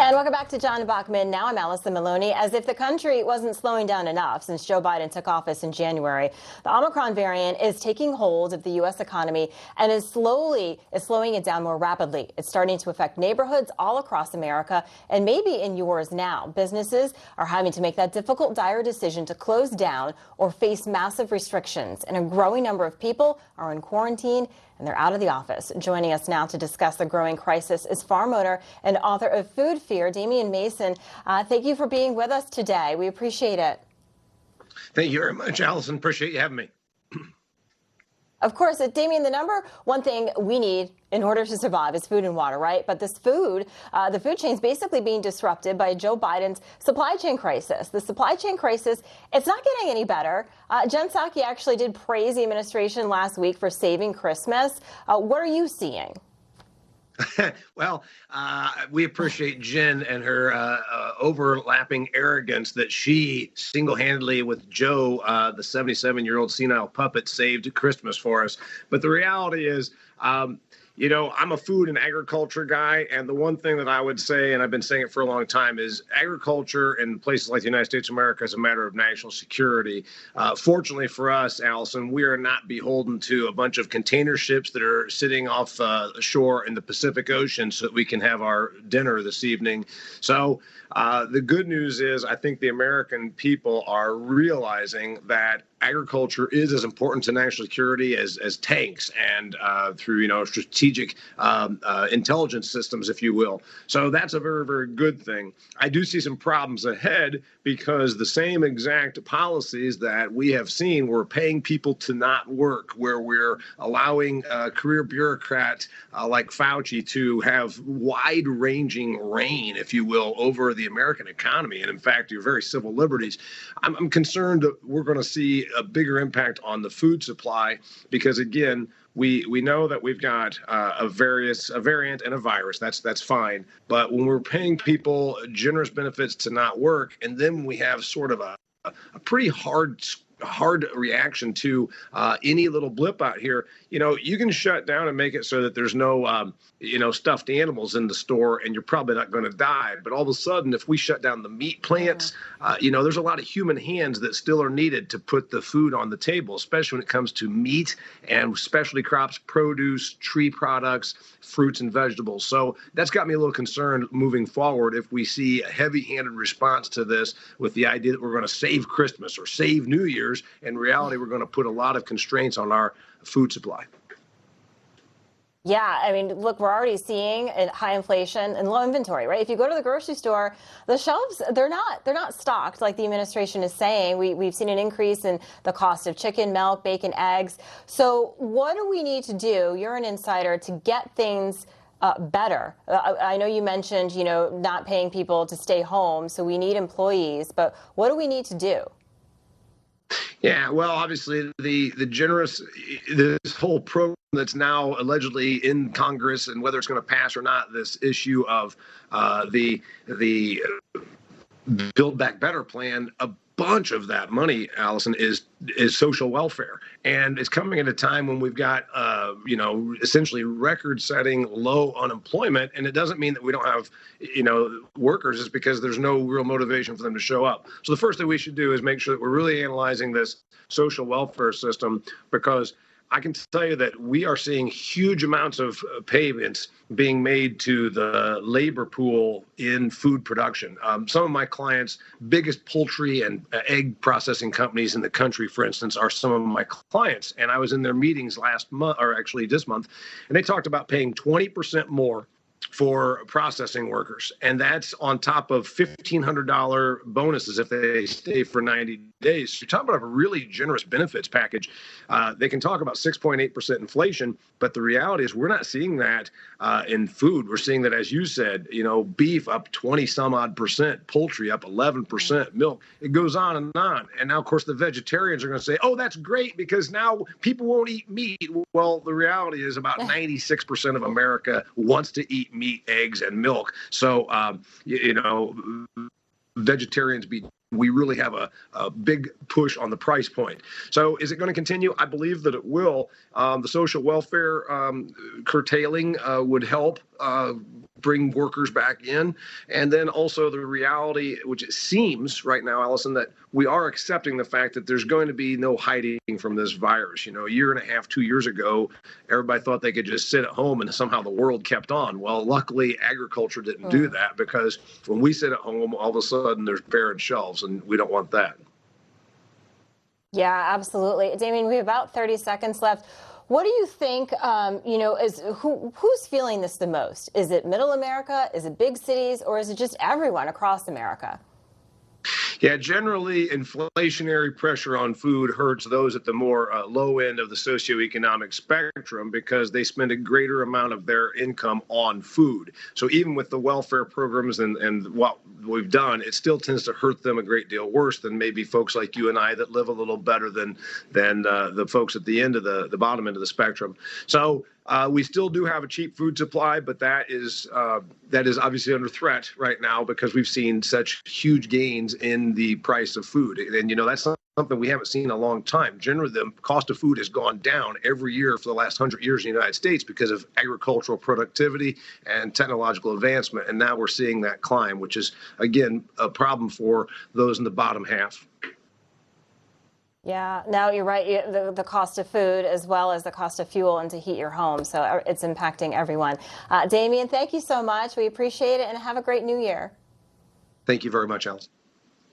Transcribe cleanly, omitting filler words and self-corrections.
And welcome back to John Bachman. Now I'm Allison Maloney. As if the country wasn't slowing down enough since Joe Biden took office in January, the Omicron variant is taking hold of the U.S. economy and is slowing it down more rapidly. It's starting to affect neighborhoods all across America and maybe in yours now. Businesses are having to make that difficult, dire decision to close down or face massive restrictions. And a growing number of people are in quarantine and they're out of the office. Joining us now to discuss the growing crisis is farm owner and author of Food Fear, Damian Mason. Thank you for being with us today. We appreciate it. Thank you very much, Allison. Appreciate you having me. Of course, Damian, the number one thing we need in order to survive is food and water, right? But this food, the food chain is basically being disrupted by Joe Biden's supply chain crisis. The supply chain crisis, it's not getting any better. Jen Psaki actually did praise the administration last week for saving Christmas. What are you seeing? Well, we appreciate Jen and her overlapping arrogance that she single-handedly with Joe, the 77-year-old senile puppet, saved Christmas for us. But the reality is, I'm a food and agriculture guy, and the one thing that I would say, and I've been saying it for a long time, is agriculture in places like the United States of America is a matter of national security. Fortunately for us, Allison, we are not beholden to a bunch of container ships that are sitting off the shore in the Pacific Ocean so that we can have our dinner this evening. So the good news is I think the American people are realizing that agriculture is as important to national security as tanks and through, strategic intelligence systems, if you will. So that's a very, very good thing. I do see some problems ahead because the same exact policies that we have seen, we're paying people to not work, where we're allowing career bureaucrats like Fauci to have wide-ranging reign, if you will, over the American economy. And in fact, your very civil liberties. I'm concerned that we're going to see a bigger impact on the food supply because, again, we know that we've got a variant and a virus. That's fine. But when we're paying people generous benefits to not work, and then we have sort of a pretty hard reaction to any little blip out here, you can shut down and make it so that there's no, stuffed animals in the store and you're probably not going to die. But all of a sudden, if we shut down the meat plants, there's a lot of human hands that still are needed to put the food on the table, especially when it comes to meat and specialty crops, produce, tree products, fruits and vegetables. So that's got me a little concerned moving forward if we see a heavy-handed response to this with the idea that we're going to save Christmas or save New Year's. In reality, we're going to put a lot of constraints on our food supply. Yeah, I mean, look, we're already seeing high inflation and low inventory, right? If you go to the grocery store, the shelves, they're not stocked like the administration is saying. We've seen an increase in the cost of chicken, milk, bacon, eggs. So what do we need to do? You're an insider to get things better. I know you mentioned, not paying people to stay home. So we need employees. But what do we need to do? Yeah, well, obviously, this whole program that's now allegedly in Congress and whether it's going to pass or not, this issue of the Build Back Better plan, a bunch of that money, Allison, is social welfare. And it's coming at a time when we've got, essentially record-setting low unemployment. And it doesn't mean that we don't have, workers. It's because there's no real motivation for them to show up. So the first thing we should do is make sure that we're really analyzing this social welfare system, because I can tell you that we are seeing huge amounts of payments being made to the labor pool in food production. Some of my clients, biggest poultry and egg processing companies in the country, for instance, are some of my clients. And I was in their meetings last month, or actually this month, and they talked about paying 20% more for processing workers. And that's on top of $1,500 bonuses if they stay for 90 days. You're talking about a really generous benefits package. They can talk about 6.8% inflation, but the reality is we're not seeing that in food. We're seeing that, as you said, beef up 20 some odd percent, poultry up 11%, milk. It goes on and on. And now, of course, the vegetarians are going to say, oh, that's great because now people won't eat meat. Well, the reality is about 96% of America wants to eat meat, eggs, and milk. So, vegetarians we really have a big push on the price point. So is it going to continue? I believe that it will. The social welfare curtailing would help bring workers back in. And then also the reality, which it seems right now, Allison, that we are accepting the fact that there's going to be no hiding from this virus. You know, a year and a half, 2 years ago, everybody thought they could just sit at home and somehow the world kept on. Well, luckily, agriculture didn't do that, because when we sit at home, all of a sudden there's barren shelves, and we don't want that. Yeah, absolutely. Damien, we have about 30 seconds left. What do you think, who's feeling this the most? Is it middle America? Is it big cities? Or is it just everyone across America? Yeah, generally, inflationary pressure on food hurts those at the more low end of the socioeconomic spectrum, because they spend a greater amount of their income on food. So even with the welfare programs and what we've done, it still tends to hurt them a great deal worse than maybe folks like you and I that live a little better than the folks at the end of the bottom end of the spectrum. So we still do have a cheap food supply, but that is obviously under threat right now, because we've seen such huge gains in the price of food. And, that's something we haven't seen in a long time. Generally, the cost of food has gone down every year for the last 100 years in the United States because of agricultural productivity and technological advancement. And now we're seeing that climb, which is, again, a problem for those in the bottom half. Yeah, no, you're right. The cost of food as well as the cost of fuel and to heat your home. So it's impacting everyone. Damien, thank you so much. We appreciate it, and have a great new year. Thank you very much, Alice.